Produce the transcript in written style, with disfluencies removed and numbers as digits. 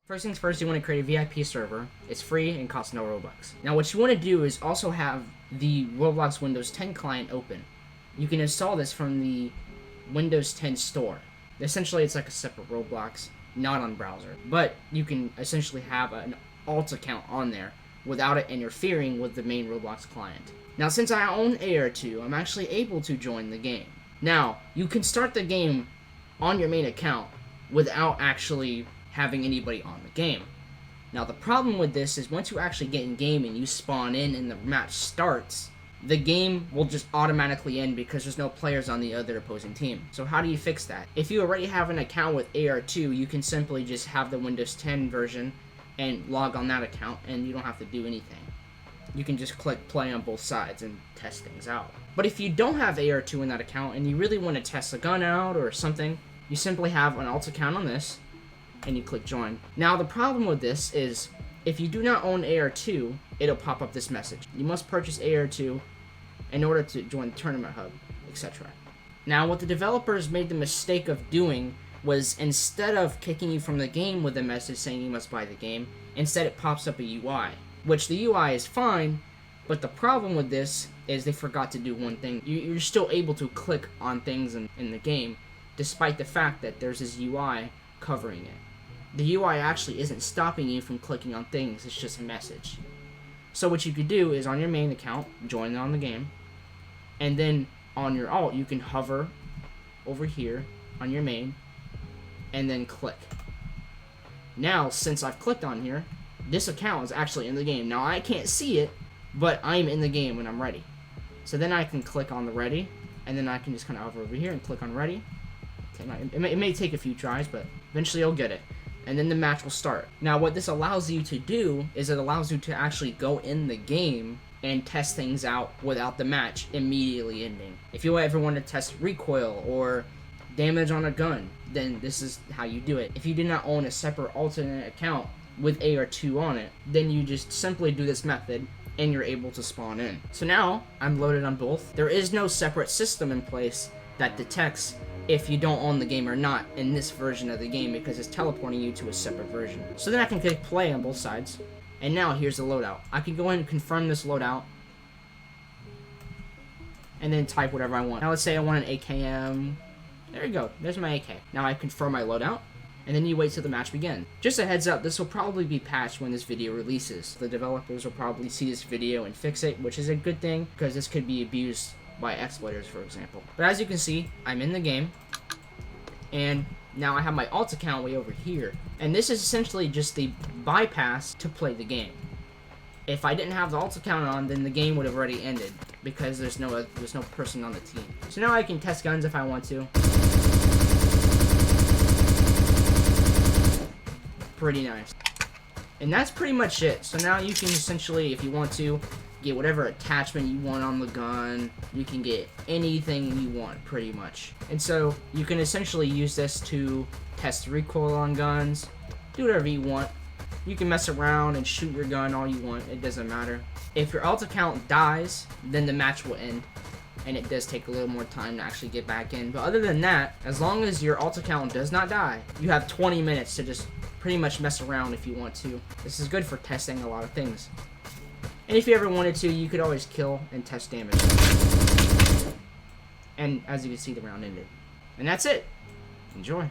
First things first, you want to create a VIP server. It's free and costs no Robux. Now what you want to do is also have the Roblox Windows 10 client open. You can install this from the Windows 10 store. Essentially it's like a separate Roblox, not on browser. But you can essentially have an alt account on there without it interfering with the main Roblox client. Now since I own AR2, I'm actually able to join the game. Now, you can start the game on your main account without actually having anybody on the game. Now the problem with this is once you actually get in game and you spawn in and the match starts, the game will just automatically end because there's no players on the other opposing team. So how do you fix that? If you already have an account with AR2, you can simply just have the Windows 10 version and log on that account and you don't have to do anything. You can just click play on both sides and test things out. But if you don't have AR2 in that account and you really want to test a gun out or something, you simply have an alt account on this and you click join. Now the problem with this is if you do not own AR2, it'll pop up this message. You must purchase AR2 in order to join the tournament hub, etc. Now what the developers made the mistake of doing was instead of kicking you from the game with a message saying you must buy the game, instead it pops up a UI, which the UI is fine, but the problem with this is they forgot to do one thing. You're still able to click on things in the game, despite the fact that there's this UI covering it. The UI actually isn't stopping you from clicking on things, it's just a message. So what you could do is on your main account, join on the game, and then on your alt you can hover over here on your main, and then click. Now, since I've clicked on here, this account is actually in the game. Now I can't see it, but I'm in the game when I'm ready. So then I can click on the ready, and then I can just kind of hover over here and click on ready. It may take a few tries, but eventually you'll get it. And then the match will start. Now what this allows you to do is it allows you to actually go in the game and test things out without the match immediately ending. If you ever want to test recoil or damage on a gun, then this is how you do it. If you do not own a separate alternate account with AR2 on it, then you just simply do this method and you're able to spawn in. So now I'm loaded on both. There is no separate system in place that detects if you don't own the game or not in this version of the game because it's teleporting you to a separate version. So then I can click play on both sides. And now here's the loadout. I can go ahead and confirm this loadout and then type whatever I want. Now let's say I want an AKM. There you go. There's my AK. Now I confirm my loadout. And then you wait till the match begins. Just a heads up, this will probably be patched when this video releases. The developers will probably see this video and fix it, which is a good thing because this could be abused by exploiters, for example. But as you can see, I'm in the game, and now I have my alt account way over here. And this is essentially just the bypass to play the game. If I didn't have the alt account on, then the game would have already ended because there's no person on the team. So now I can test guns if I want to. Pretty nice. And that's pretty much it. So now you can essentially, if you want to, get whatever attachment you want on the gun. You can get anything you want, pretty much. And so you can essentially use this to test recoil on guns, do whatever you want. You can mess around and shoot your gun all you want, it doesn't matter. If your alt account dies, then the match will end, and it does take a little more time to actually get back in. But other than that, as long as your alt account does not die, you have 20 minutes to just pretty much mess around if you want to. This is good for testing a lot of things. And if you ever wanted to, you could always kill and test damage. And as you can see, the round ended. And that's it. Enjoy.